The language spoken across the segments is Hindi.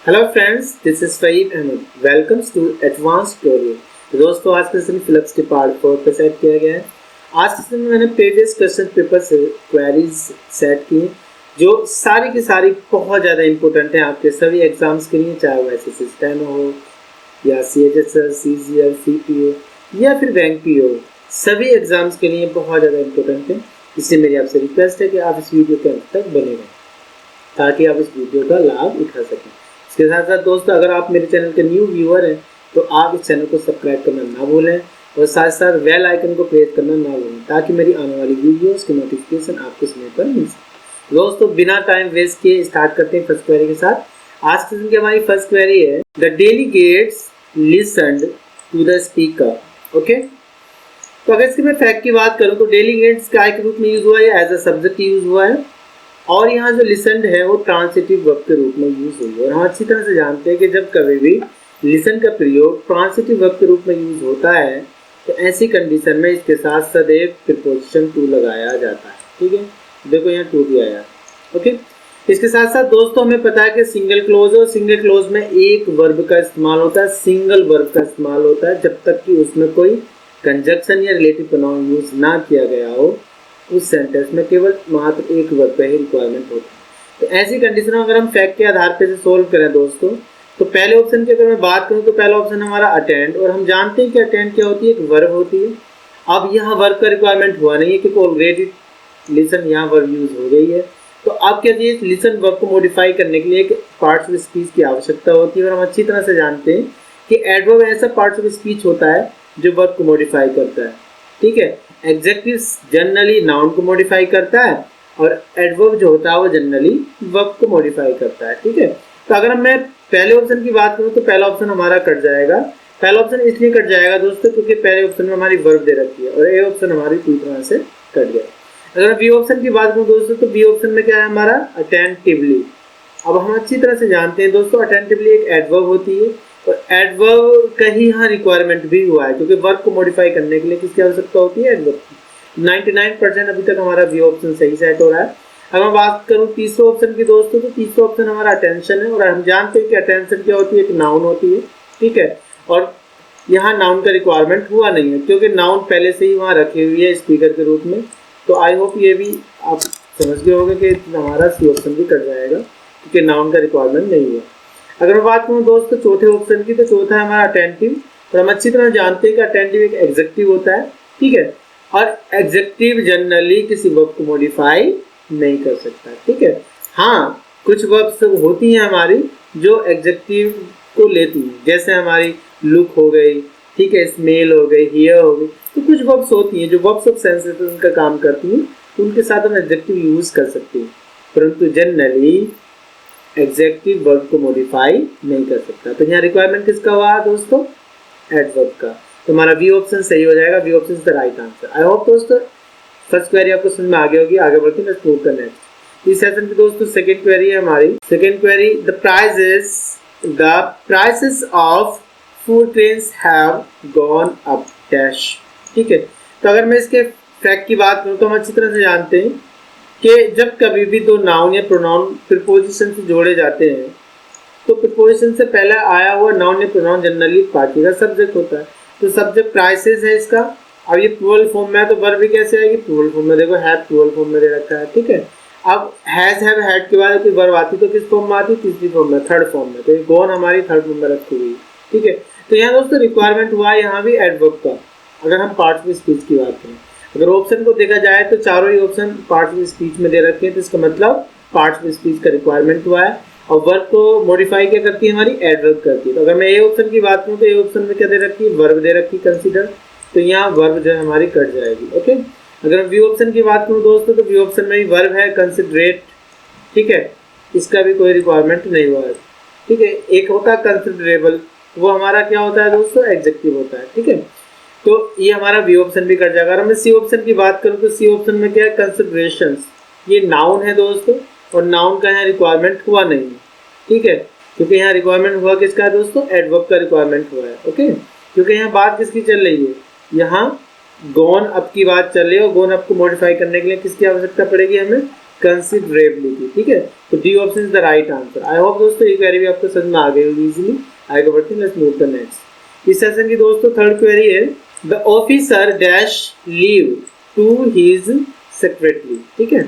Hello friends, this is Fahim Ahmad. Welcomes to advance tutorial. तो दोस्तों, आज का सेशन फिलिप्स के पार्ट 4 पे सेट किया गया है। आज के सेशन में मैंने प्रीवियस क्वेश्चन पेपर से क्वेरीज सेट की जो सारी की सारी बहुत ज़्यादा इंपॉर्टेंट हैं आपके सभी एग्जाम्स के लिए, चाहे वो एसएससी स्टेनो हो या सीएचएसएल, सीजीएल, सीपीओ या फिर बैंक पीओ, सभी एग्जाम्स के लिए बहुत ज़्यादा इंपॉर्टेंट है। इसलिए मेरी आपसे रिक्वेस्ट है कि आप इस वीडियो के अंत तक बने रहें ताकि आप इस वीडियो का लाभ उठा सकें। इसके साथ साथ दोस्तों, अगर आप मेरे चैनल के न्यू व्यूअर हैं तो आप इस चैनल को सब्सक्राइब करना ना भूलें और साथ साथ बेल आइकन को प्रेस करना ना भूलें ताकि मेरी आने वाली वीडियोस की नोटिफिकेशन आपको समय पर मिल सके। दोस्तों, बिना टाइम वेस्ट किए स्टार्ट करते हैं फर्स्ट क्वेरी के साथ। आज के दिन की हमारी फर्स्ट क्वेरी है, the delegates listened to the speaker. Okay, तो अगर इसके मैं फैक्ट की बात करूँ तो डेलीगेट्स काय के रूप में यूज हुआ है या एज अ सब्जेक्ट यूज हुआ है, और यहाँ जो लिसन्ड है वो ट्रांसिटिव वर्ब के रूप में यूज हुई है। और हम अच्छी तरह से जानते हैं कि जब कभी भी लिसन का प्रयोग ट्रांसिटिव वर्ब के रूप में यूज होता है तो ऐसी कंडीशन में इसके साथ सदैव प्रीपोजिशन टू लगाया जाता है। ठीक है, देखो यहाँ टू दिया है। ओके, इसके साथ साथ दोस्तों हमें पता है कि सिंगल क्लोज और सिंगल क्लोज में एक वर्ब का इस्तेमाल होता है, सिंगल वर्ब का इस्तेमाल होता है जब तक कि उसमें कोई कंजक्शन या रिलेटिव प्रोनाउन यूज ना किया गया हो। उस सेंटेंस में केवल मात्र एक वर्ब का ही रिक्वायरमेंट होता है। तो ऐसी कंडीशन में अगर हम फैक्ट के आधार पे से सोल्व करें दोस्तों, तो पहले ऑप्शन की अगर मैं बात करूं तो पहला ऑप्शन हमारा अटेंड, और हम जानते हैं कि अटेंड क्या होती है, एक वर्ब होती है। अब यहाँ वर्ब का रिक्वायरमेंट हुआ नहीं है क्योंकि ऑलरेडी लिसन यहाँ वर्ब यूज हो गई है। तो अब क्या चाहिए, लिसन वर्ब को मॉडिफाई करने के लिए एक पार्ट्स ऑफ स्पीच की आवश्यकता होती है। और हम अच्छी तरह से जानते हैं कि एडवर्ब ऐसा पार्ट्स ऑफ स्पीच होता है जो वर्ब को मॉडिफाई करता है। ठीक है, एडजेक्टिव जनरली नाउन को मॉडिफाई करता है और एडवर्ब जो होता है वो जनरली वर्ब को मॉडिफाई करता है। ठीक है, तो अगर मैं पहले ऑप्शन की बात करूं तो पहला ऑप्शन हमारा कट जाएगा। पहला ऑप्शन इसलिए कट जाएगा दोस्तों क्योंकि पहले ऑप्शन में हमारी वर्ब दे रखी है और ए ऑप्शन हमारी पूरी तरह से कट गया। अगर बी ऑप्शन की बात करूं दोस्तों तो बी ऑप्शन में क्या है हमारा, अटेंटिवली। अब हम अच्छी तरह से जानते हैं दोस्तों, अटेंटिवली एक एडवर्ब होती है और एडवर्ब का ही यहाँ रिक्वायरमेंट भी हुआ है क्योंकि वर्ब को मॉडिफाई करने के लिए किसकी आवश्यकता होती है, एडवर्ब की। 99% अभी तक हमारा बी ऑप्शन सही सेट हो रहा है। अगर मैं बात करूँ तीसरे ऑप्शन की दोस्तों, तो तीसरा ऑप्शन हमारा अटेंशन है और हम जानते हैं कि अटेंशन क्या होती है, एक नाउन होती है। ठीक है, और यहाँ नाउन का रिक्वायरमेंट हुआ नहीं है क्योंकि नाउन पहले से ही वहाँ रखी हुई है स्पीकर के रूप में। तो आई होप ये भी आप समझ गए होंगे कि हमारा सी ऑप्शन भी कट जाएगा क्योंकि नाउन का रिक्वायरमेंट नहीं हुआ। अगर मैं बात करूँ दोस्तों चौथे ऑप्शन की, तो चौथा है हमारा अटेंटिव, और हम अच्छी तरह जानते हैं कि अटेंटिव एक एग्जेक्टिव होता है। ठीक है, और एग्जेक्टिव जनरली किसी वर्ब को मॉडिफाई नहीं कर सकता। ठीक है, हाँ कुछ वर्ब्स होती हैं हमारी जो एग्जेक्टिव को लेती हैं, जैसे हमारी लुक हो गई, ठीक है, स्मेल हो गई, हियर हो गई। तो कुछ वर्ब्स होती हैं जो वर्ब्स ऑफ सेंसेशन का काम करती हैं, उनके साथ हम एग्जेक्टिव यूज कर सकते हैं, परंतु जनरली एग्जेक्टिव वर्ब को मॉडिफाई नहीं कर सकता। तो यहाँ रिक्वायरमेंट किसका हुआ दोस्तों, एडवर्ब का। तो हमारा बी ऑप्शन सही हो जाएगा, B option is the right answer. I hope दोस्तों फर्स्ट क्वेरी आपको समझ में आ गई होगी। आगे बढ़ते हैं लेट्स मूव टू नेक्स्ट। इस सेशन की दोस्तों सेकंड क्वेरी है हमारी। Second query, the prices of food grains have gone up dash. ठीक है, तो अगर मैं इसके फैक्ट की बात करूँ तो हम अच्छी तरह से जानते हैं कि जब कभी भी दो नाउन या प्रोनाउन प्रीपोजिशन से जोड़े जाते हैं तो प्रीपोजिशन से पहले आया हुआ नाउन या प्रोनाउन जनरली पार्टी का सब्जेक्ट होता है। तो सब्जेक्ट प्राइसेस है इसका। अब ये प्लूरल फॉर्म में है तो वर्ब भी कैसे आएगी, प्लूरल फॉर्म में। देखो हैव प्लूरल फॉर्म में दे रखा है। ठीक है, अब हैज हैव हैड के बाद कोई वर्ब आती तो किस फॉर्म में आती, तीसरी फॉर्म में, थर्ड फॉर्म में। तो ये गॉन हमारी थर्ड फॉर्म में रखी हुई है। ठीक है, तो यहाँ दोस्तों रिक्वायरमेंट हुआ यहाँ भी एडवर्ब का। अगर हम पार्ट्स ऑफ स्पीच की बात करें, अगर ऑप्शन को देखा जाए तो चारों ही ऑप्शन पार्ट्स ऑफ स्पीच में दे रखे हैं, तो इसका मतलब पार्ट्स ऑफ स्पीच का रिक्वायरमेंट हुआ है। और वर्ब को मॉडिफाई क्या करती है हमारी, एडवर्ब करती है। तो अगर मैं ए ऑप्शन की बात करूँ तो ए ऑप्शन में क्या दे रखी है, वर्ब दे रखी है कंसीडर। तो यहाँ वर्ब जो है हमारी कट जाएगी। ओके, अगर मैं बी ऑप्शन की बात करूँ दोस्तों तो बी ऑप्शन में ही वर्ब है कंसिडरेट। ठीक है, इसका भी कोई रिक्वायरमेंट नहीं हुआ है। ठीक है, एक होता है कंसिडरेबल, वो हमारा क्या होता है दोस्तों, एग्जेक्टिव होता है। ठीक है, तो ये हमारा बी ऑप्शन भी कट जाएगा। अगर मैं सी ऑप्शन की बात करूँ तो सी ऑप्शन में क्या है, कंसिडरेशंस। ये नाउन है दोस्तों और नाउन का यहाँ रिक्वायरमेंट हुआ नहीं है। ठीक है, क्योंकि यहाँ रिक्वायरमेंट हुआ किसका है दोस्तों, एडवर्ब का रिक्वायरमेंट हुआ है। ओके, क्योंकि यहाँ बात किसकी चल रही है, यहाँ गॉन अप की बात चल रही है और गॉन अप को मॉडिफाई करने के लिए किसकी आवश्यकता पड़ेगी, हमें कंसिडरेबली थी, ठीक है। तो D option is the right answer. I hope दोस्तों ये क्वेरी भी आपको समझ में आ गई होगी इजीली। आगे बढ़ते हैं, लेट्स मूव टू नेक्स्ट। इस सेशन की दोस्तों थर्ड क्वेरी है, the officer dash leave to his secretary, ठीक है।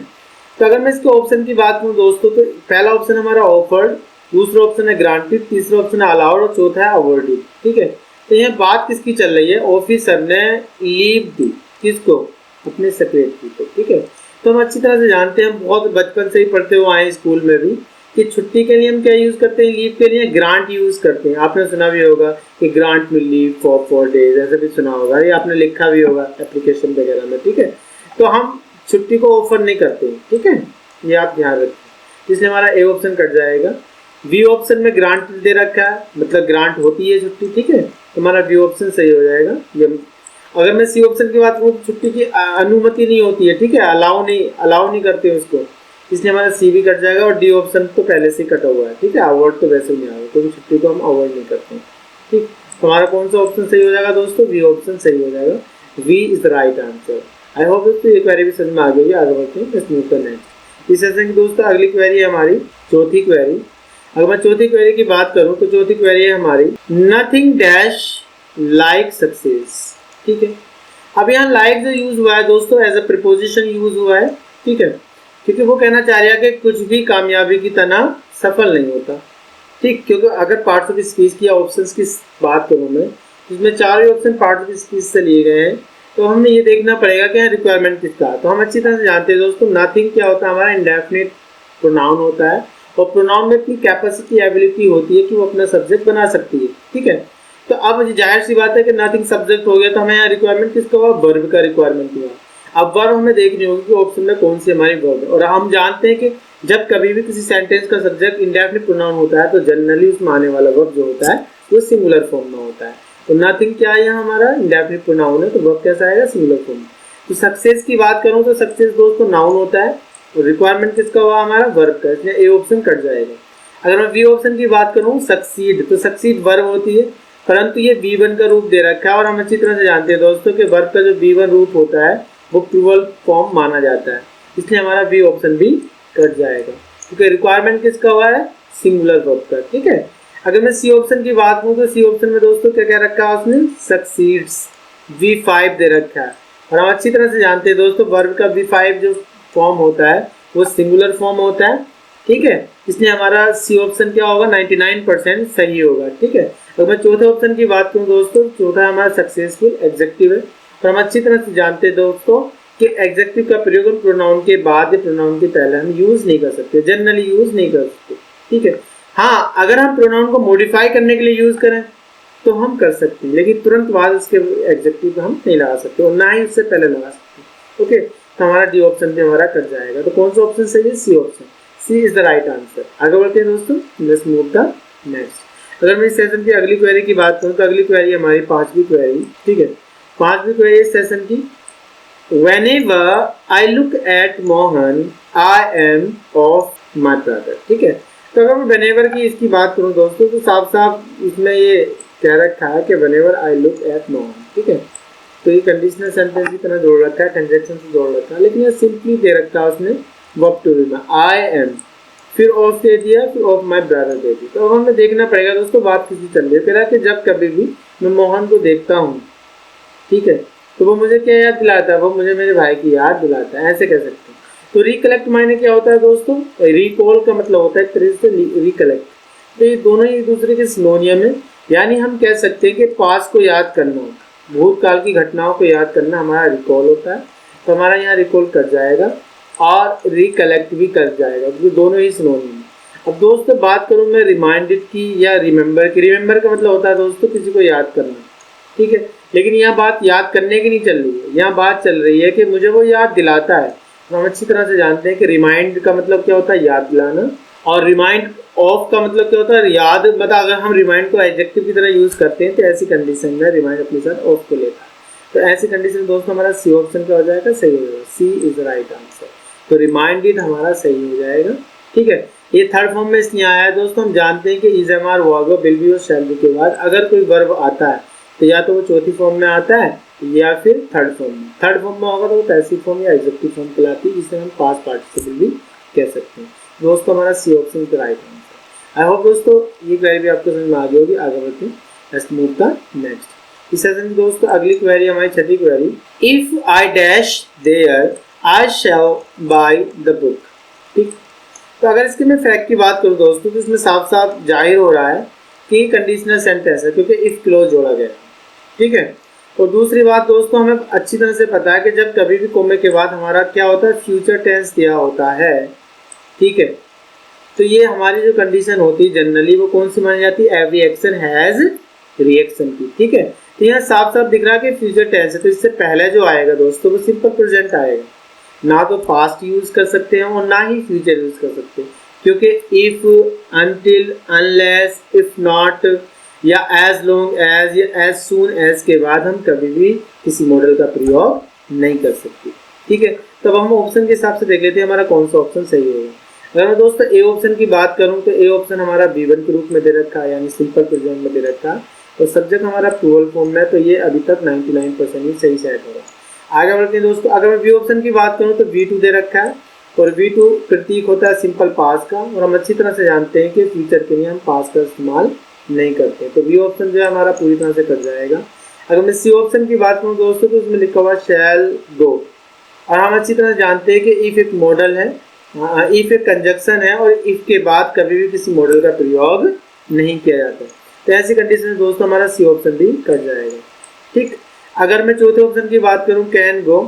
तो अगर मैं इसके ऑप्शन की बात करूं दोस्तों, तो पहला ऑप्शन हमारा ऑफर्ड, दूसरा ऑप्शन है ग्रांटेड, तीसरा ऑप्शन है अलाउड और चौथा है अवॉर्डेड, ठीक है। तो यहाँ बात किसकी चल रही है, ऑफिसर ने लीव दी किसको, अपने सेक्रेटरी को, ठीक है। तो हम अच्छी तरह से जानते हैं, हम बहुत बचपन से ही पढ़ते हुए आए स्कूल में भी, कि छुट्टी के लिए हम क्या यूज करते हैं, लीव के लिए ग्रांट यूज करते हैं। आपने सुना भी होगा कि ग्रांट में लीव फॉर 4 डेज, ऐसे भी सुना होगा, ये आपने लिखा भी होगा एप्लीकेशन वगैरह में, ठीक है। तो हम छुट्टी को ऑफर नहीं करते, ठीक है, ये आप ध्यान रखें। इसलिए हमारा ए ऑप्शन कट जाएगा। बी ऑप्शन में ग्रांट दे रखा है, मतलब ग्रांट होती है छुट्टी, ठीक है, तो हमारा बी ऑप्शन सही हो जाएगा। ये अगर मैं सी ऑप्शन की बात करूँ तो छुट्टी की अनुमति नहीं होती है, ठीक है, अलाउ नहीं करते हैं उसको, इसलिए हमारा सी भी कट जाएगा। और डी ऑप्शन तो पहले से ही कटा हुआ है, ठीक है, अवॉर्ड तो वैसे ही नहीं आएगा क्योंकि छुट्टी को हम अवॉइड नहीं करते हैं, ठीक। हमारा कौन सा ऑप्शन सही हो जाएगा दोस्तों, बी ऑप्शन सही हो जाएगा, B is the right answer. I hope दोस्तों ये क्वेरी भी समझ में आ गई है। आगे बढ़ते हैं, लेट्स मूव टू नेक्स्ट। इस सेशन की दोस्तों अगली क्वेरी है हमारी चौथी क्वेरी। अगर मैं चौथी क्वेरी की बात करूं तो चौथी क्वेरी है हमारी, नथिंग डैश लाइक सक्सेस, ठीक है। अब यहाँ लाइक जो यूज हुआ है दोस्तों एज अ प्रीपोजिशन यूज हुआ है, ठीक है, क्योंकि वो कहना चाह रहा है कि कुछ भी कामयाबी की तरह सफल नहीं होता, ठीक। क्योंकि अगर पार्ट्स ऑफ स्पीच की या ऑप्शंस की बात करूँ मैं, इसमें चार ही ऑप्शन पार्ट्स ऑफ स्पीच से लिए गए हैं, तो हमें ये देखना पड़ेगा कि यहाँ रिक्वायरमेंट किसका। तो हम अच्छी तरह से जानते हैं दोस्तों, नथिंग क्या होता है, हमारा इंडेफिनिट प्रोनाउन होता है, और प्रोनाउन में इतनी कैपेसिटी एबिलिटी होती है कि वो अपना सब्जेक्ट बना सकती है, ठीक है। तो अब जाहिर सी बात है कि नथिंग सब्जेक्ट हो गया, तो हमें यहाँ रिक्वायरमेंट किसका हुआ, वर्ब का रिक्वायरमेंट हुआ। अब वर्ब हमें देखनी होगी कि ऑप्शन में कौन सी हमारी वर्ब है। और हम जानते हैं कि जब कभी भी किसी सेंटेंस का सब्जेक्ट इंडेफिनिट प्रोनाउन होता है तो जनरली उसमें आने वाला वर्ब जो होता है वो सिंगुलर फॉर्म में होता है। तो नथिंग क्या है, यहाँ हमारा इंडेफिनिट प्रोनाउन है, तो वर्ब कैसा आएगा, सिंगुलर फॉर्म। तो सक्सेस की बात करूँ तो सक्सेस दोस्तों नाउन होता है, और रिक्वायरमेंट किसका हुआ, हमारा वर्ब का, इसलिए ए ऑप्शन कट जाएगा। अगर मैं बी ऑप्शन की बात करूँ सक्सीड, तो सक्सीड वर्ब होती है, परंतु ये V1 का रूप दे रखा है, और हम अच्छी तरह से जानते हैं दोस्तों कि वर्ब का जो V1 रूप होता है वो प्लूरल फॉर्म माना जाता है, इसलिए हमारा बी ऑप्शन भी कट जाएगा, क्योंकि रिक्वायरमेंट किसका हुआ है, सिंगुलर वर्ब का, ठीक है। अगर मैं सी ऑप्शन की बात करूँ तो सी ऑप्शन में दोस्तों क्या क्या रखा है उसने, सक्सीड्स, V5 दे रखा है, और हम अच्छी तरह से जानते हैं दोस्तों वर्ब का V5 जो फॉर्म होता है वो सिंगुलर फॉर्म होता है, ठीक है, इसलिए हमारा सी ऑप्शन क्या होगा, 99% सही होगा, ठीक है। अगर मैं चौथे ऑप्शन की बात करूँ दोस्तों, चौथा हमारा सक्सेसफुल एडजेक्टिव है, और हम अच्छी तरह से जानते हैं दोस्तों कि एडजेक्टिव का प्रयोग हम प्रोनाउन के बाद या प्रोनाउन के पहले हम यूज नहीं कर सकते, जनरली यूज नहीं कर सकते, ठीक है। हाँ, अगर हम प्रोनाउन को मॉडिफाई करने के लिए यूज करें तो हम कर सकते हैं, लेकिन तुरंत बाद उसके एडजेक्टिव हम नहीं लगा सकते और ना ही उससे पहले लगा सकते, ओके। तो हमारा डी ऑप्शन भी हमारा कट जाएगा। तो कौन सा ऑप्शन सही है, C option, C is the right answer. आगे बढ़ते हैं दोस्तों, लेट्स मूव द नेक्स्ट। अगर मैं इस सेशन की अगली क्वेरी की बात करूँ तो अगली क्वेरी हमारी पांचवी क्वेरी, ठीक है, पांचवी क्वेरी इस सेशन की, whenever I look at Mohan I am of my brother, ठीक है। तो अगर मैं whenever की इसकी बात करूँ दोस्तों तो साफ साफ इसमें ये कह रखा है कि whenever I look at Mohan, ठीक है। तो ये कंडीशनल सेंटेंस की तरह जोड़ रखा है, कंजक्शन से जोड़ रखा है, लेकिन ये सिंपली दे रखा है उसने वर्ब टू बी में, I am, फिर ऑफ दे दिया, फिर ऑफ माई ब्रदर दे दी। तो अब हमें देखना पड़ेगा दोस्तों बात किसी चल रही है, कह रहा है कि जब कभी भी मैं मोहन को देखता हूँ, ठीक है, तो वो मुझे क्या याद दिलाता है, वो मुझे मेरे भाई की याद दिलाता है, ऐसे कह सकते हैं। तो रिकलेक्ट मायने क्या होता है दोस्तों, रिकॉल का मतलब होता है एक तरह से रिकलेक्ट। तो ये दोनों एक दूसरे के सिनोनियम है, यानी हम कह सकते हैं कि पास्ट को याद करना, भूतकाल की घटनाओं को याद करना हमारा रिकॉल होता है। तो हमारा यहाँ रिकॉल कर जाएगा और रिकलेक्ट भी कर जाएगा, क्योंकि दोनों ही सिनोनियम है। अब दोस्तों बात करूँ मैं रिमाइंडेड की या रिमेंबर की, रिमेंबर का मतलब होता है दोस्तों किसी को याद करना, ठीक है, लेकिन यहाँ बात याद करने की नहीं चल रही है, यहाँ बात चल रही है कि मुझे वो याद दिलाता है। तो हम अच्छी तरह से जानते हैं कि रिमाइंड का मतलब क्या होता है, याद दिलाना, और रिमाइंड ऑफ का मतलब क्या होता है, याद, मतलब अगर हम रिमाइंड को एडजेक्टिव की तरह यूज करते हैं तो ऐसी कंडीशन में रिमाइंड अपने साथ ऑफ को लेता है। तो ऐसी कंडीशन दोस्तों हमारा सी ऑप्शन क्या हो जाएगा, सही हो जाएगा, सी इज द राइट आंसर। तो रिमाइंडेड हमारा सही हो जाएगा, ठीक है। ये थर्ड फॉर्म में इसलिए आया है दोस्तों, हम जानते हैं कि is am are verb will be और शैल बी के बाद अगर कोई वर्ब आता है तो या तो वो चौथी फॉर्म में आता है या फिर थर्ड फॉर्म में। थर्ड फॉर्म में होगा तो वो पैसिव फॉर्म या एग्जेक्टिव फॉर्म कहलाती है, जिसे हम पास्ट पार्टिसिपल भी कह सकते हैं। दोस्तों हमारा सी ऑप्शन का राइट आंसर। आई होप दोस्तों ये क्वेरी भी आपको समझ में आ गई होगी। आगे बढ़ते हैं, लेट्स मूव द नेक्स्ट। इस सेशन की दोस्तों अगली क्वेरी हमारी छठी query, if I dash there I shall buy the book. ठीक, तो अगर इसके मैं फैक्ट की बात करूँ दोस्तों तो इसमें साफ साफ जाहिर हो रहा है कि कंडीशनल सेंटेंस है, क्योंकि इफ क्लोज जोड़ा गया। ठीक है, और दूसरी बात दोस्तों हमें अच्छी तरह से पता है कि जब कभी भी कोमे के बाद हमारा क्या होता है, फ्यूचर टेंस दिया होता है। ठीक है, तो ये हमारी जो कंडीशन होती है जनरली वो कौन सी मानी जाती है, एवरी एक्शन हैज रिएक्शन की। ठीक है, तो यहाँ साफ साफ दिख रहा है कि फ्यूचर टेंस है, तो इससे पहले जो आएगा दोस्तों वो सिंपल प्रेजेंट आएगा। ना तो पास्ट यूज कर सकते हैं और ना ही फ्यूचर यूज कर सकते हैं, क्योंकि if, until, unless, if not या एज लॉन्ग एज या एज सून एज के बाद हम कभी भी किसी मॉडल का प्रयोग नहीं कर सकते। ठीक है, तब हम ऑप्शन के हिसाब से देख लेते हैं हमारा कौन सा ऑप्शन सही होगा। अगर मैं दोस्तों ए ऑप्शन की बात करूं तो ए ऑप्शन हमारा V1 के रूप में दे रखा है, यानी सिंपल प्रेजेंट में दे रखा है, और सब्जेक्ट हमारा प्लूरल फॉर्म में, तो ये अभी तक 99% ही सही सेट हो रहा है। आगे बढ़ते हैं दोस्तों, अगर मैं बी ऑप्शन की बात करूं तो V2 दे रखा है, और V2 प्रतीक होता है सिंपल पास का, और हम अच्छी तरह से जानते हैं कि फ्यूचर के लिए हम पास का इस्तेमाल नहीं करते, तो बी ऑप्शन जो है हमारा पूरी तरह से कट जाएगा। अगर मैं सी ऑप्शन की बात करूँ दोस्तों तो उसमें लिखा हुआ शैल गो, और हम अच्छी तरह जानते हैं कि इफ एक मॉडल है, इफ एक कंजक्शन है, और इफ के बाद कभी भी किसी मॉडल का प्रयोग नहीं किया जाता, तो ऐसी कंडीशन में दोस्तों हमारा सी ऑप्शन भी कट जाएगा। ठीक, अगर मैं चौथे ऑप्शन की बात करूं कैन गो,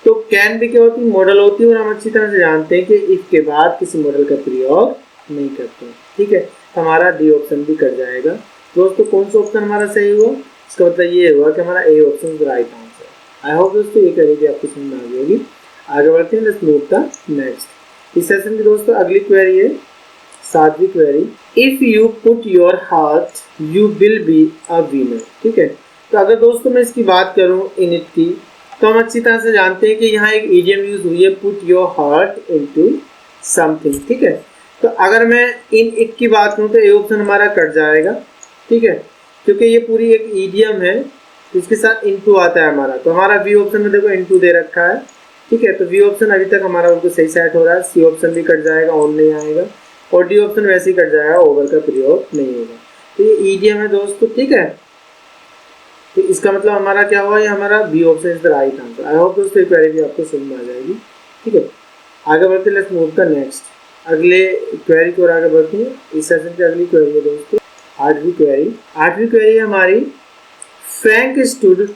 तो कैन भी क्या होती है, मॉडल होती है, और हम अच्छी तरह से जानते हैं कि इफ के बाद किसी मॉडल का प्रयोग नहीं करते। ठीक है, तो हमारा डी ऑप्शन भी कट जाएगा। दोस्तों कौन सा ऑप्शन हमारा सही हुआ, इसका मतलब ये हुआ कि हमारा A option right answer. I hope दोस्तों ये क्वेरी भी आपको समझ में आ गई होगी। आगे बढ़ते हैं, लेट्स मूव द नेक्स्ट। इस सेशन की दोस्तों अगली क्वेरी है सातवीं query, if you put your heart you will be a winner. ठीक है, तो अगर दोस्तों मैं इसकी बात करूं इन इट की, तो हम अच्छी तरह से जानते हैं कि यहाँ एक इडियम यूज हुई है, put your heart into something. ठीक है, तो अगर मैं इन इट की बात करूँ तो ए ऑप्शन हमारा कट जाएगा। ठीक है, क्योंकि ये पूरी एक इडियम है, इसके साथ इनटू आता है हमारा, तो हमारा बी ऑप्शन में देखो इनटू दे रखा है। ठीक है, तो बी ऑप्शन अभी तक हमारा उनको सही सेट हो रहा है, सी ऑप्शन भी कट जाएगा, ऑन नहीं आएगा, और डी ऑप्शन वैसे ही कट जाएगा, ओवर का प्रयोग नहीं होगा। तो ये ईडियम है दोस्तों। ठीक है, तो इसका मतलब हमारा क्या हुआ, ये हमारा B option is the right answer. I hope दोस्तों ये क्वेरी भी आपको समझ में आ जाएगी। ठीक है, आगे बढ़ते, लेट्स मूव द नेक्स्ट। अगले क्वेरी की ओर आगे बढ़ते हैं। इस सेशन की अगली क्वेरी है दोस्तों आठवीं क्वेरी। आठवीं क्वेरी है हमारी, फ्रैंक स्टूड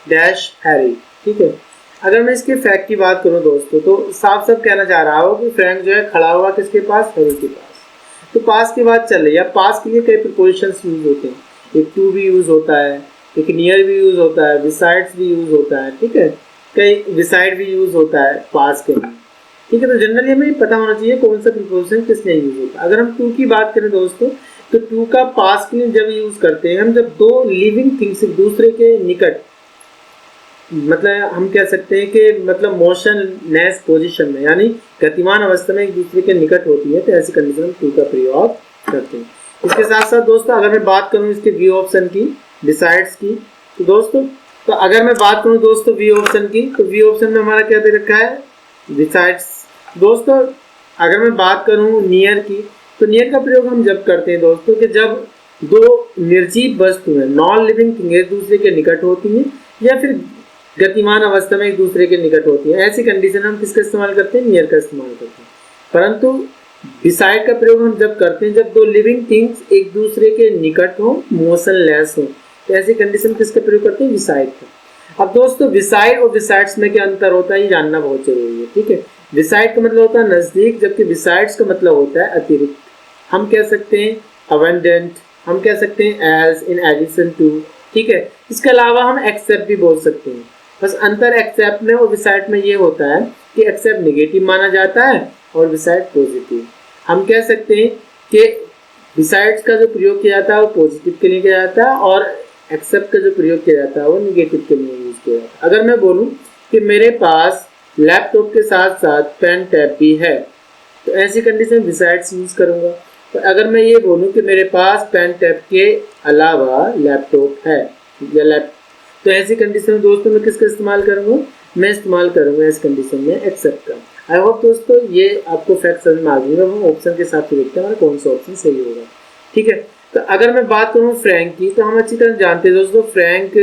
डैश हैरी। ठीक है, अगर मैं इसके फैक्ट की बात करूं दोस्तों तो साफ साफ कहना चाह रहा हूँ कि फ्रैंक जो है खड़ा हुआ किसके पास, हैरी के पास। तो पास की बात चल रही है, पास के लिए कई प्रिपोजिशंस यूज होते हैं, एक टू भी यूज होता है, एक नियर भी यूज होता है, बिसाइड्स भी यूज होता है। ठीक है, कई बिसाइड भी यूज होता है पास के लिए। ठीक है, तो जनरली हमें पता होना चाहिए कौन सा प्रिपोजिशन किस लिए यूज होता है। अगर हम टू की बात करें दोस्तों तो टू का पास के लिए जब यूज करते हैं हम, जब दो लिविंग थिंग्स एक दूसरे के निकट, मतलब हम कह सकते हैं कि मतलब मोशनलेस पोजीशन में, यानी गतिमान अवस्था में एक दूसरे के निकट होती है, तो ऐसी कंडीशन में टू का प्रयोग करते हैं। इसके साथ साथ दोस्तों अगर मैं बात करूं इसके बी ऑप्शन की, डिसाइड्स की, तो दोस्तों तो अगर मैं बात करूं दोस्तों बी ऑप्शन की, तो बी ऑप्शन में हमारा क्या दे रखा है, डिसाइड्स। दोस्तों अगर मैं बात करूं नियर की, तो नियर का प्रयोग हम जब करते हैं दोस्तों कि जब दो निर्जीव वस्तु है, नॉन लिविंग थिंग एक दूसरे के निकट होती हैं, या फिर गतिमान अवस्था में एक दूसरे के निकट होती है, ऐसी कंडीशन हम किसका इस्तेमाल करते हैं, नियर का इस्तेमाल करते हैं। परंतु बिसाइड का प्रयोग हम जब करते हैं जब दो लिविंग थिंग्स एक दूसरे के निकट हो, मोशनलेस हो, तो ऐसी कंडीशन किसका प्रयोग करते हैं, बिसाइड का। अब दोस्तों बिसाइड और बिसाइड्स में क्या अंतर होता है ये जानना बहुत जरूरी है। ठीक है, बिसाइड का मतलब होता है नजदीक, जबकि बिसाइड्स का मतलब होता है अतिरिक्त। हम कह सकते हैं अबंडेंट, हम कह सकते हैं एज, इन एडिशन टू। ठीक है, इसके अलावा हम एक्सेप्ट भी बोल सकते हैं। बस अंतर एक्सेप्ट में और बिसाइड में ये होता है कि एक्सेप्ट नेगेटिव माना जाता है और बिसाइड पॉजिटिव। हम कह सकते हैं कि बिसाइड्स का जो प्रयोग किया जाता है वो पॉजिटिव के लिए किया जाता है, और एक्सेप्ट का जो प्रयोग किया जाता है वो नेगेटिव के लिए यूज किया जाता है। अगर मैं बोलूँ कि मेरे पास लैपटॉप के साथ साथ पेन टैब भी है, तो ऐसी कंडीशन बिसाइड्स यूज करूँगा। तो अगर मैं ये बोलूँ कि मेरे पास पेन टैब के अलावा लैपटॉप है या तो ऐसी कंडीशन में दोस्तों मैं किसका इस्तेमाल करूँगा, मैं इस्तेमाल करूँगा इस कंडीशन में एक्सेप्ट का। आई होप दोस्तों ये आपको फैक्ट समझ में आ गई। हम ऑप्शन के साथ देखते हैं हमारा कौन सा ऑप्शन सही होगा। ठीक है, तो अगर मैं बात करूँ फ्रैंक की, तो हम अच्छी तरह जानते हैं दोस्तों फ्रैंक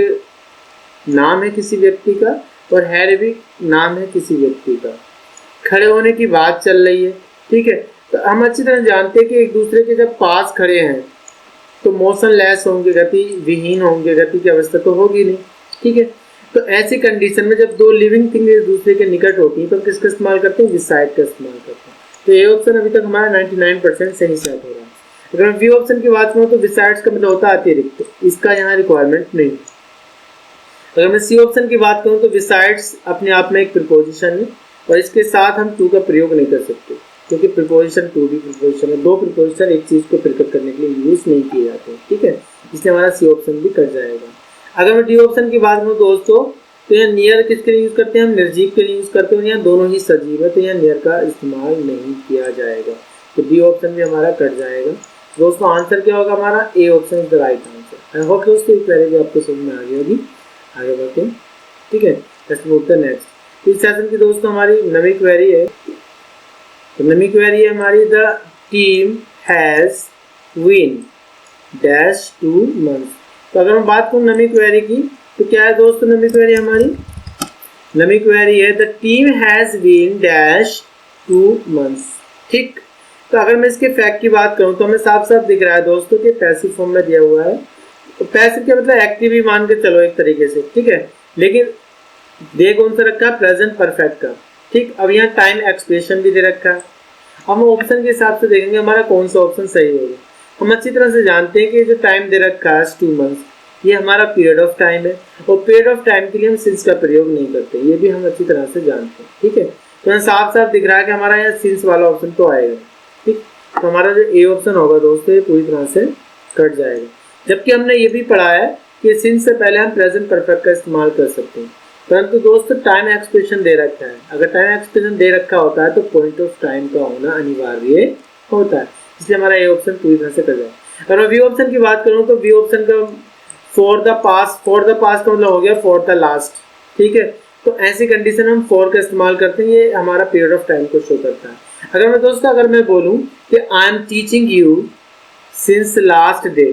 नाम है किसी व्यक्ति का और हैरी भी नाम है किसी व्यक्ति का। खड़े होने की बात चल रही है। ठीक है, तो हम अच्छी तरह जानते हैं कि एक दूसरे के जब पास खड़े हैं तो मोशन लेस होंगे, गति विहीन होंगे, गति की अवस्था तो होगी नहीं। ठीक है, तो ऐसी कंडीशन में जब दो लिविंग थिंग एक दूसरे के निकट होती हैं तो हम किसका इस्तेमाल करते हैं, विद साइड का इस्तेमाल करते हैं। तो ये ऑप्शन अभी तक हमारा 99% सही सेट हो रहा है। अगर मैं बी ऑप्शन की बात करूँ तो विद साइड्स का मतलब होता है अतिरिक्त, इसका यहाँ रिक्वायरमेंट नहीं। अगर मैं सी ऑप्शन की बात करूँ तो विद साइड्स अपने आप में एक प्रीपोजिशन है और इसके साथ हम टू का प्रयोग नहीं कर सकते क्योंकि प्रीपोजिशन टू भी प्रीपोजिशन है। दो प्रीपोजिशन एक चीज़ को प्रकट करने के लिए यूज नहीं किए जाते हैं। ठीक है, इसलिए हमारा सी ऑप्शन भी कट जाएगा। अगर मैं डी ऑप्शन की बात करूँ दोस्तों तो यहाँ नियर किसके लिए यूज़ करते हैं, हम निर्जीव के लिए यूज़ करते हैं। यहाँ दोनों ही सजीव है तो यहाँ नियर का इस्तेमाल नहीं किया जाएगा, तो डी ऑप्शन भी हमारा कट जाएगा। दोस्तों आंसर क्या होगा हमारा, A option is the right answer. I hope दोस्तों ये क्वेरी भी आपको समझ में आ गई होगी। आगे बढ़ते हैं। ठीक है, लेट्स मूव टू नेक्स्ट। इस सेशन की दोस्तों हमारी नवी क्वेरी है। तो नवी क्वेरी है हमारी, the team has win dash 2 months। तो अगर मैं बात करूँ नवी क्वेरी की तो क्या है दोस्तों नवी क्वेरी हमारी, नवी क्वेरी है the team has win dash 2 months। ठीक, तो अगर मैं इसके फैक्ट की बात करूँ तो हमें साफ साफ दिख रहा है दोस्तों कि पैसिव फॉर्म में दिया हुआ है। तो पैसिव क्या मतलब एक्टिव ही मान के चलो एक तरीके से। ठीक है, लेकिन दे कौन सा रखा है, प्रेजेंट परफेक्ट का। ठीक, अब यहाँ टाइम एक्सप्रेशन भी दे रखा है। हम ऑप्शन के हिसाब से देखेंगे हमारा कौन सा ऑप्शन सही होगा। हम अच्छी तरह से जानते हैं कि जो टाइम दे रखा है 2 months, ये हमारा पीरियड ऑफ टाइम है और पीरियड ऑफ टाइम के लिए हम सिंस का प्रयोग नहीं करते, ये भी हम अच्छी तरह से जानते हैं। ठीक है, तो यहाँ साफ साफ दिख रहा है कि हमारा यहाँ सिंस वाला ऑप्शन तो आएगा। ठीक, तो हमारा जो ए ऑप्शन होगा दोस्तों ये पूरी तरह से कट जाएगा। जबकि हमने ये भी पढ़ा है कि सिंस से पहले हम प्रेजेंट परफेक्ट का इस्तेमाल कर सकते हैं, परंतु दोस्तों टाइम एक्सप्रेशन दे रखा है। अगर टाइम एक्सप्रेशन दे रखा होता है तो पॉइंट ऑफ टाइम का होना अनिवार्य होता है, इसलिए हमारा ए ऑप्शन पूरी तरह से कट जाएगा। अगर मैं बी ऑप्शन की बात करूँ तो बी ऑप्शन का फॉर द पास्ट का मतलब हो गया फॉर द लास्ट। ठीक है, तो ऐसी कंडीशन हम फॉर का इस्तेमाल करते हैं, ये हमारा पीरियड ऑफ टाइम को शो करता है। अगर मैं बोलूँ कि I am teaching you since last day,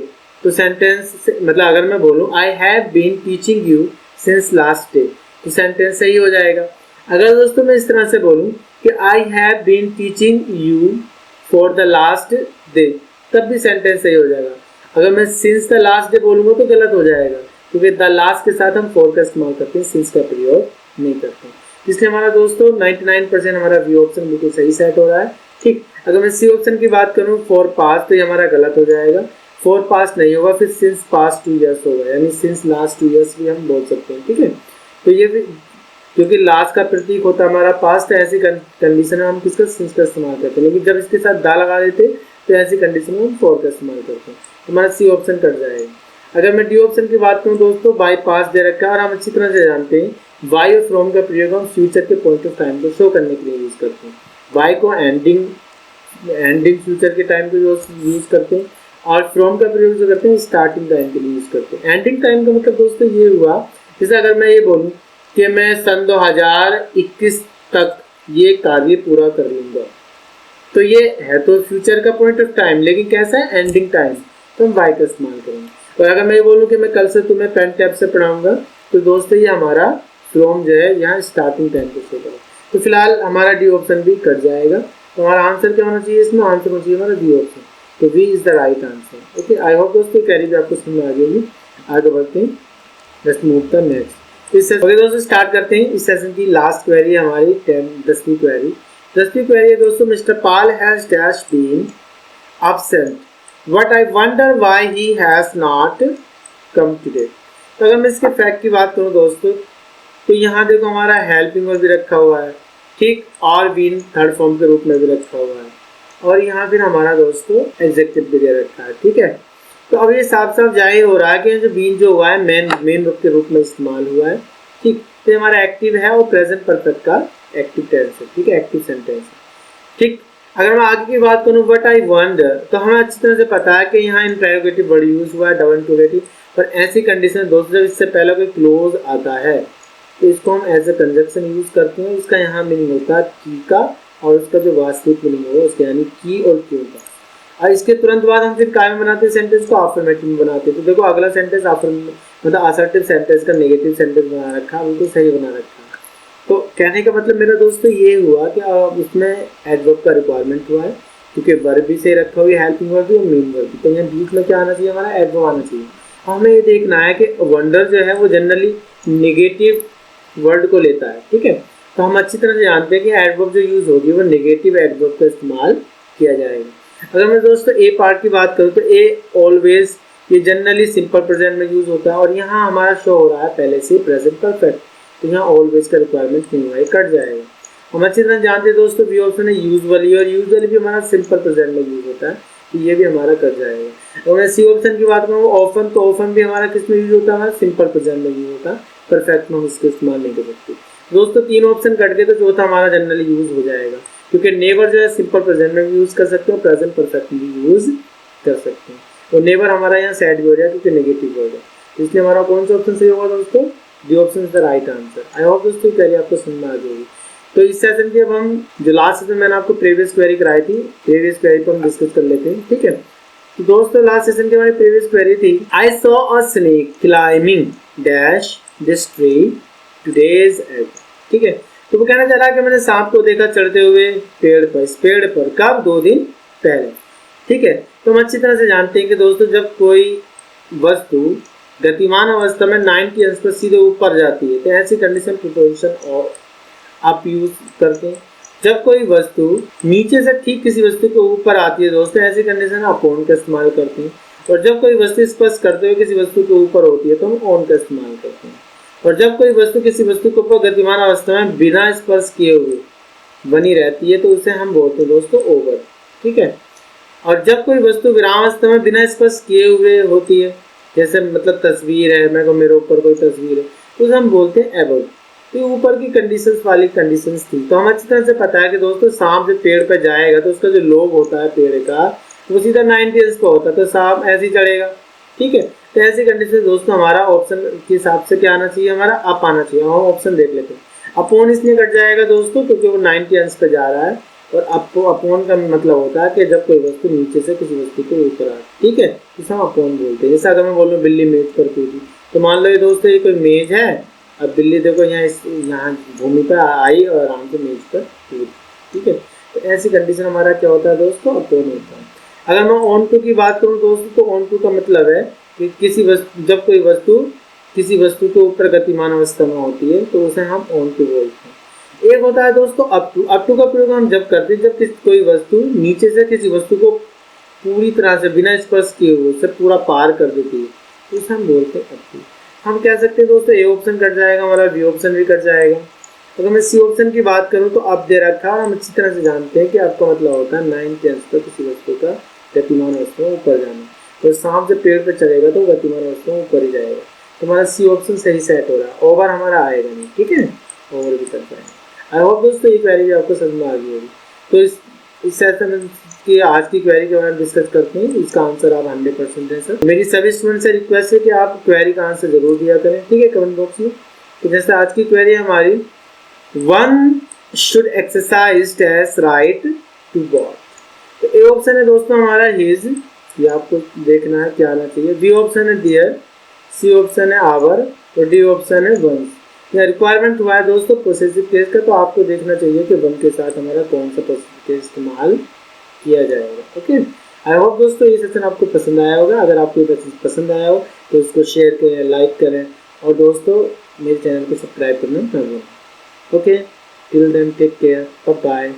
तो सेंटेंस मतलब अगर मैं बोलूँ I have been teaching you since last day, तो सेंटेंस सही हो जाएगा। अगर दोस्तों मैं इस तरह से बोलूँ कि I have been teaching you for the last day, तब भी सेंटेंस सही हो जाएगा। अगर मैं सिंस द लास्ट डे बोलूँगा तो गलत हो जाएगा क्योंकि द लास्ट के साथ हम फॉर का इस्तेमाल करते हैं, सिंस का प्रयोग नहीं करते हैं। इसलिए हमारा दोस्तों 99% हमारा बी ऑप्शन बिल्कुल सही सेट हो रहा है। ठीक, अगर मैं सी ऑप्शन की बात करूँ फॉर पास्ट, तो ये हमारा गलत हो जाएगा। फॉर पास्ट नहीं होगा, फिर सिंस पास्ट 2 years होगा, यानी सिंस लास्ट 2 years भी हम बोल सकते हैं। ठीक है, तो ये भी क्योंकि लास्ट का प्रतीक होता है हमारा पास्ट, ऐसी कंडीशन में हम किसका सिंस का इस्तेमाल करते हैं, लेकिन जब इसके साथ दा लगा देते तो ऐसी कंडीशन में हम फॉर का इस्तेमाल करते हैं। हमारा सी ऑप्शन कट जाएगा। अगर मैं डी ऑप्शन की बात करूँ दोस्तों बाई पास दे रखा है और हम अच्छी तरह से जानते हैं बाई और फ्रॉम का प्रयोग हम फ्यूचर के पॉइंट ऑफ टाइम को शो करने के लिए यूज़ करते हैं। बाई को एंडिंग फ्यूचर के टाइम को यूज़ करते हैं और फ्रॉम का प्रयोग जो करते हैं स्टार्टिंग टाइम के लिए यूज़ करते हैं। एंडिंग टाइम का मतलब दोस्तों ये हुआ, जैसे अगर मैं ये बोलूँ कि मैं सन 2021 तक ये कार्य पूरा कर लूँगा, तो ये है तो फ्यूचर का पॉइंट ऑफ टाइम, लेकिन कैसा है एंडिंग टाइम, तो हम बाई का इस्तेमाल करेंगे। और अगर मैं ये बोलूँ कि मैं कल से तुम्हें पेन टैब से पढ़ाऊँगा, तो दोस्तों ये हमारा फ्रॉम जो है यहाँ स्टार्टिंग टाइम को शो करेगा। तो फिलहाल हमारा डी ऑप्शन भी कट जाएगा। तो हमारा आंसर क्या होना चाहिए, इसमें आंसर होना चाहिए हमारा डी ऑप्शन, तो V is the right answer. Okay, I hope दोस्तों कैरी भी आपको समझ में आ जाएगी। आगे बढ़ते हैं, लेट्स मूव द नेक्स्ट। इस सेशन दोस्तों स्टार्ट करते हैं। इस सेशन की लास्ट क्वेरी हमारी 10वीं क्वेरी। 10वीं क्वेरी है दोस्तों, mister Paul has dash been absent, what I wonder why he has not come today। तो अगर मैं इसके फैक्ट की बात करूँ दोस्तों, तो यहाँ देखो हमारा हेल्पिंग और भी रखा हुआ है, ठीक, और बीन थर्ड फॉर्म के रूप में भी रखा हुआ है, और यहाँ फिर हमारा दोस्तों एडजेक्टिव भी दे रखा है। ठीक है, तो अब ये साफ साफ जाहिर हो रहा है कि जो बीन जो हुआ है मेन रूप के रूप में इस्तेमाल हुआ है। ठीक, तो हमारा एक्टिव है और प्रेजेंट परफेक्ट का एक्टिव टेंस है। ठीक है, एक्टिव सेंटेंस है। ठीक, अगर मैं आगे की बात करूँ व्हाट आई वंडर, तो हमें अच्छी तरह से पता है कि यहाँ इंटरोगेटिव वर्ड यूज हुआ है, डबल इंटरोगेटिव। पर ऐसी कंडीशन दोस्तों जब इससे पहले कोई क्लोज आता है तो इसको हम एज ए कंजक्शन यूज करते हैं। इसका यहाँ मीनिंग होता है की का, और उसका जो वास्तविक मीनिंग होगा उसका यानी की और क्यों का। और इसके तुरंत बाद हम फिर काय में बनाते हैं सेंटेंस को, अफर्मेटिव में बनाते हैं। तो देखो अगला सेंटेंस मतलब असर्टिव सेंटेंस का नेगेटिव सेंटेंस बना रखा, बिल्कुल सही बना रखा। तो कहने का मतलब मेरा दोस्तों ये हुआ कि उसमें एडवर्ब का रिक्वायरमेंट हुआ है, क्योंकि वर्ब भी सही रखा हुआ है, हेल्पिंग वर्ब भी और मेन वर्ब भी। तो यहाँ बीच में क्या आना चाहिए, हमारा एडवर्ब आना चाहिए। हमें ये देखना है कि वंडर जो है वो जनरली नेगेटिव वर्ड को लेता है, ठीक है। तो हम अच्छी तरह से जानते हैं कि एडवर्ब जो यूज होगी वो नेगेटिव एडवर्ब का इस्तेमाल किया जाएगा। अगर मैं दोस्तों ए पार्ट की बात करूँ तो ए ऑलवेज, ये जनरली सिंपल प्रेजेंट में यूज होता है, और यहाँ हमारा शो हो रहा है पहले से प्रेजेंट परफेक्ट, तो यहाँ ऑलवेज का रिक्वायरमेंट नहीं हुआ है, कट जाएगा। हम अच्छी तरह जानते हैं दोस्तों बी ऑप्शन है यूजुअली, और यूजुअली भी हमारा सिंपल प्रेजेंट में यूज होता है, तो ये भी हमारा कट जाएगा। और मैं सी ऑप्शन की बात करूँ ऑफन, तो ऑफन भी हमारा किस में यूज होता है, हमारा सिंपल प्रेजेंट में यूज होता है, परफेक्ट में हम इसका इस्तेमाल नहीं कर सकते। दोस्तों तीन ऑप्शन कट गए तो चौथा हमारा जनरली यूज हो जाएगा, क्योंकि नेवर जो है सिंपल प्रेजेंट में भी यूज कर सकते हो, प्रेजेंट परफेक्ट में भी यूज कर सकते हैं। और नेवर हमारा यहाँ सैड भी हो जाएगा क्योंकि नेगेटिव वर्ड है, तो इसलिए हमारा कौन सा ऑप्शन सही होगा दोस्तों, the option is the right answer. I hope दोस्तों क्वेरी आपको समझ में आ जाएगी। तो इस सेशन की अब हम जो लास्ट सेशन मैंने आपको प्रीवियस क्वेरी कराई थी, प्रीवियस क्वेरी पर हम डिस्कस कर लेते हैं, ठीक है। तो दोस्तों लास्ट सेशन की हमारी प्रीवियस क्वेरी थी, I saw a snake climbing dash this tree today's egg, ठीक है। तो वो कहना चाह रहा है कि मैंने सांप को देखा चढ़ते हुए पेड़ पर, इस पेड़ पर कब, 2 दिन पहले, ठीक है। तो हम अच्छी तरह से जानते हैं कि दोस्तों जब कोई वस्तु गतिमान अवस्था में 90 अंश पर सीधे ऊपर जाती है तो ऐसी कंडीशन प्रिपोजिशन और आप यूज करते हैं। जब कोई वस्तु नीचे से ठीक किसी वस्तु के ऊपर आती है दोस्तों, ऐसी कंडीशन अपॉन का इस्तेमाल करते हैं। और जब कोई वस्तु स्पर्श करते हुए किसी वस्तु के ऊपर होती है तो हम ऑन का इस्तेमाल करते हैं। और जब कोई वस्तु किसी वस्तु के ऊपर गतिमान अवस्था में बिना स्पर्श किए हुए बनी रहती है तो उसे हम बोलते हैं दोस्तों ओवर, ठीक है। और जब कोई वस्तु विरामावस्था में बिना स्पर्श किए हुए होती है, जैसे मतलब तस्वीर है, मेरे ऊपर कोई तस्वीर है, तो उसे हम बोलते हैं एबव। तो ऊपर की कंडीशंस वाली कंडीशंस थी। तो हम अच्छी तरह से पता है कि दोस्तों सांप जब पेड़ पर जाएगा तो उसका जो लोब होता है पेड़ का वो सीधा 90 अंश पर होता है, तो सांप ऐसे ही चढ़ेगा, ठीक है। तो ऐसी कंडीशन दोस्तों हमारा ऑप्शन के हिसाब से क्या आना चाहिए, हमारा अप आना चाहिए। हम ऑप्शन देख लेते हैं। अपॉन इसलिए कट जाएगा दोस्तों क्योंकि वो 90 अंश पर जा रहा है, और अपॉन का मतलब होता है कि जब कोई वस्तु नीचे से किसी वस्तु के ऊपर आए, ठीक है, इसे हम अपॉन बोलते हैं। जैसे अगर मैं बोल रहा हूँ बिल्ली मेज पर कूदी, तो मान लो ये दोस्तों ये कोई मेज है, अब बिल्ली देखो यहाँ भूमि पर आई और आराम से मेज पर कूदी, ठीक है। तो ऐसी कंडीशन हमारा क्या होता है दोस्तों, अपॉन होता है। अगर मैं ऑन टू की बात करूँ दोस्तों, तो ऑन टू का मतलब है कि जब कोई वस्तु किसी वस्तु के ऊपर गतिमान अवस्था में होती है तो उसे हम ऑन टू बोलते हैं। एक होता है दोस्तों अप टू। अप टू का प्रयोग हम जब करते हैं जब कोई वस्तु नीचे से किसी वस्तु को पूरी तरह से बिना स्पर्श किए हुए उसे पूरा पार कर देती है, तो उसे हम बोलते हैं अप टू। हम कह सकते हैं दोस्तों ए ऑप्शन कट जाएगा, हमारा बी ऑप्शन भी कट जाएगा। अगर मैं सी ऑप्शन की बात करूँ तो अब दे रखा है, और हम अच्छी तरह से जानते हैं कि आपका मतलब होता है 90 अंश पर किसी वस्तु का गतिमान अवस्था में ऊपर जाना। तो सांप जब पेड़ पर चढ़ेगा तो गतिमान अवस्था में ऊपर ही जाएगा। तो हमारा सी ऑप्शन सही सेट हो रहा है, ओवर हमारा आएगा नहीं, ठीक है, ओवर भी कर पाएंगे। आई होप दोस्तों ये क्वेरी भी आपको समझ में आ गई होगी। तो इस सेशन की आज की क्वेरी के बारे में डिस्कस करते हैं। इसका आंसर आप 100% दें सर। मेरी सभी स्टूडेंट से रिक्वेस्ट है कि आप क्वेरी का आंसर जरूर दिया करें, ठीक है, कमेंट बॉक्स में। तो जैसे आज की क्वेरी हमारी, one should exercise test right to god. तो ए ऑप्शन है दोस्तों हमारा हिज, ये आपको देखना है क्या आना चाहिए। बी ऑप्शन है डियर, सी ऑप्शन है आवर, और डी ऑप्शन है वंस। यह रिक्वायरमेंट हुआ है दोस्तों पोसेसिव केस का, तो आपको देखना चाहिए कि वन के साथ हमारा कौन सा पोसेसिव केस इस्तेमाल किया जाएगा। ओके, आई होप दोस्तों ये सेशन आपको पसंद आया होगा। अगर आपको ये पसंद आया हो तो इसको शेयर करें, लाइक करें, और दोस्तों मेरे चैनल को सब्सक्राइब करना ना भूलें। Okay, till then take care, bye bye.